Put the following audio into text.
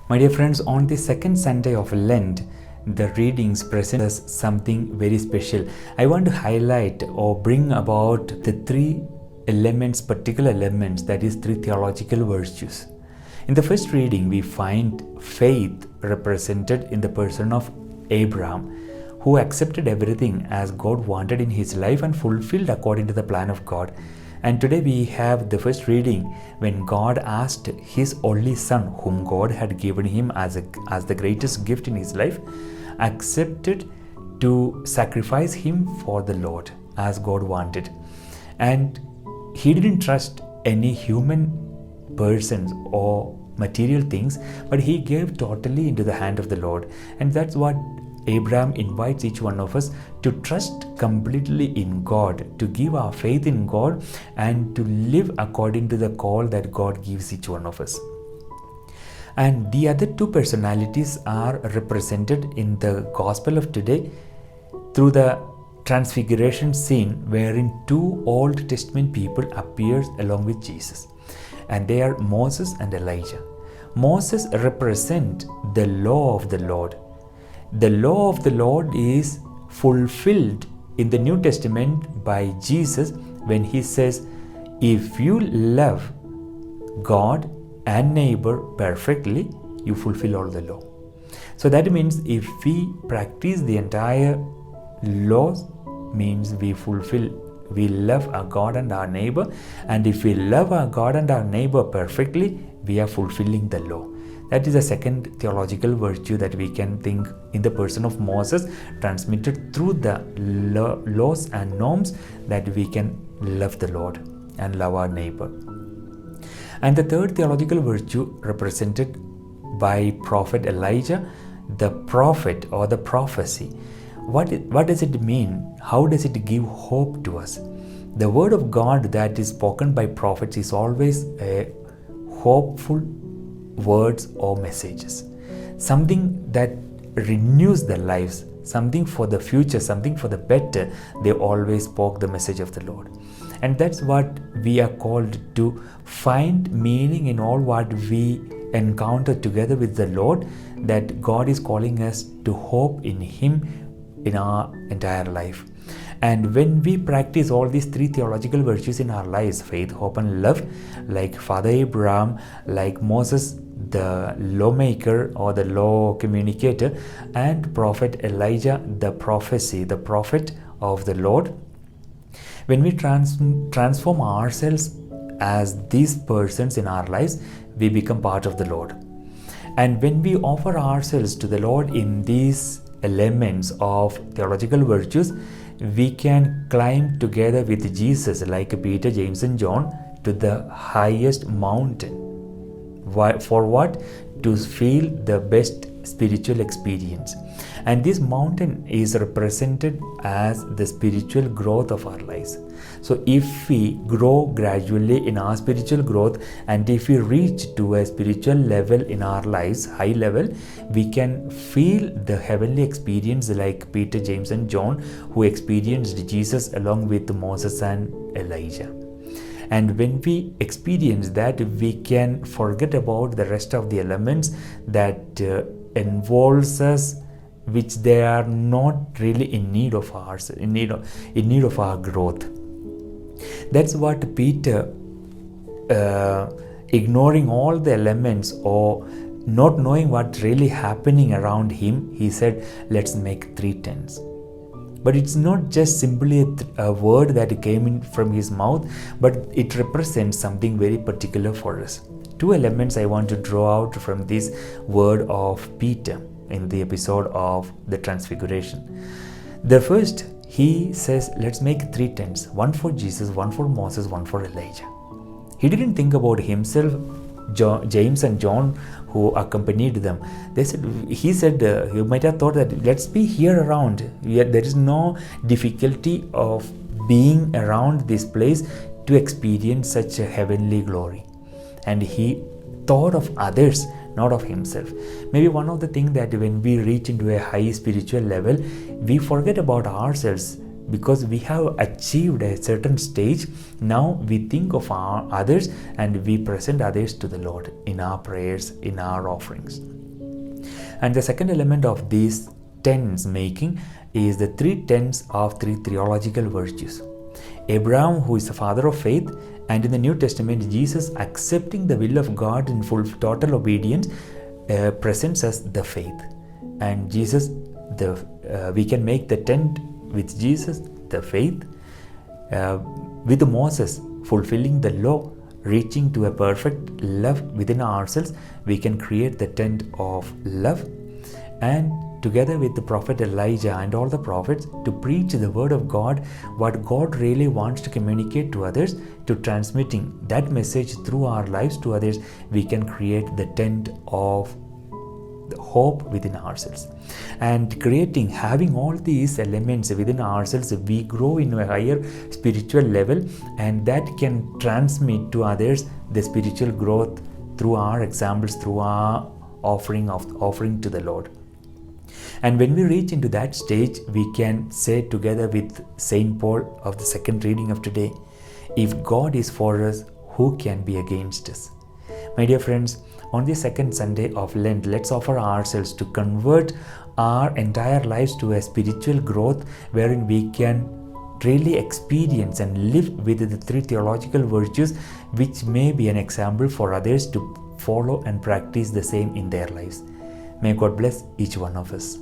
My dear friends, on the second Sunday of Lent, the readings present us something very special. I want to highlight or bring about the three elements, particular elements, that is, three theological virtues. In the first reading, we find faith represented in the person of Abraham, who accepted everything as God wanted in his life and fulfilled according to the plan of God. And today we have the first reading when God asked his only son, whom God had given him as the greatest gift in his life, accepted to sacrifice him for the Lord as God wanted. And he didn't trust any human persons or material things, but he gave totally into the hand of the Lord. And that's what Abraham invites each one of us to trust completely in God, to give our faith in God, and to live according to the call that God gives each one of us. And the other two personalities are represented in the Gospel of today through the transfiguration scene, wherein two Old Testament people appears along with Jesus, and they are Moses and Elijah. Moses represent the law of the Lord. The law of the Lord is fulfilled in the New Testament by Jesus when he says, if you love God and neighbor perfectly, you fulfill all the law. So that means if we practice the entire law, means we love our God and our neighbor, and if we love our God and our neighbor perfectly, we are fulfilling the law. That is the second theological virtue that we can think in the person of Moses, transmitted through the laws and norms, that we can love the Lord and love our neighbor. And the third theological virtue represented by Prophet Elijah, the prophet or the prophecy. What does it mean? How does it give hope to us? The word of God that is spoken by prophets is always a hopeful words or messages, something that renews their lives, something for the future, something for the better. They always spoke the message of the Lord. And that's what we are called to find meaning in all what we encounter together with the Lord, that God is calling us to hope in Him in our entire life. And when we practice all these three theological virtues in our lives, faith, hope and love, like Father Abraham, like Moses, the lawmaker or the law communicator, and Prophet Elijah, the prophecy, the prophet of the Lord, when we transform ourselves as these persons in our lives, we become part of the Lord. And when we offer ourselves to the Lord in these elements of theological virtues, we can climb together with Jesus, like Peter, James and John, to the highest mountain. For what? To feel the best spiritual experience. And this mountain is represented as the spiritual growth of our lives. So if we grow gradually in our spiritual growth, and if we reach to a spiritual level in our lives, high level, we can feel the heavenly experience like Peter, James and John, who experienced Jesus along with Moses and Elijah. And when we experience that, we can forget about the rest of the elements that involves us, which they are not really in need of ours, in need of our growth. That's what Peter, ignoring all the elements or not knowing what's really happening around him, he said, let's make 3 tents. But it's not just simply a word that came in from his mouth, but it represents something very particular for us. 2 elements I want to draw out from this word of Peter in the episode of the Transfiguration. The first, he says, let's make 3 tents, one for Jesus, one for Moses, one for Elijah. He didn't think about himself, James and John, who accompanied them. He said, you might have thought that let's be here around. There is no difficulty of being around this place to experience such a heavenly glory. And he thought of others, not of himself. Maybe one of the things that when we reach into a high spiritual level, we forget about ourselves because we have achieved a certain stage. Now we think of our others and we present others to the Lord in our prayers, in our offerings. And the second element of these tents making is the 3 tenets of 3 theological virtues. Abraham, who is the father of faith, and in the New Testament, Jesus accepting the will of God in full total obedience presents us the faith. And Jesus, we can make the tent with Jesus, the faith, with Moses fulfilling the law, reaching to a perfect love within ourselves, we can create the tent of love. And together with the prophet Elijah and all the prophets, to preach the word of God, what God really wants to communicate to others, to transmitting that message through our lives to others, we can create the tent of the hope within ourselves. And having all these elements within ourselves, we grow in a higher spiritual level, and that can transmit to others the spiritual growth through our examples, through our offering to the Lord. And when we reach into that stage, we can say together with Saint Paul of the second reading of today, if God is for us, who can be against us? My dear friends, on the second Sunday of Lent, let's offer ourselves to convert our entire lives to a spiritual growth wherein we can really experience and live with the 3 theological virtues, which may be an example for others to follow and practice the same in their lives. May God bless each one of us.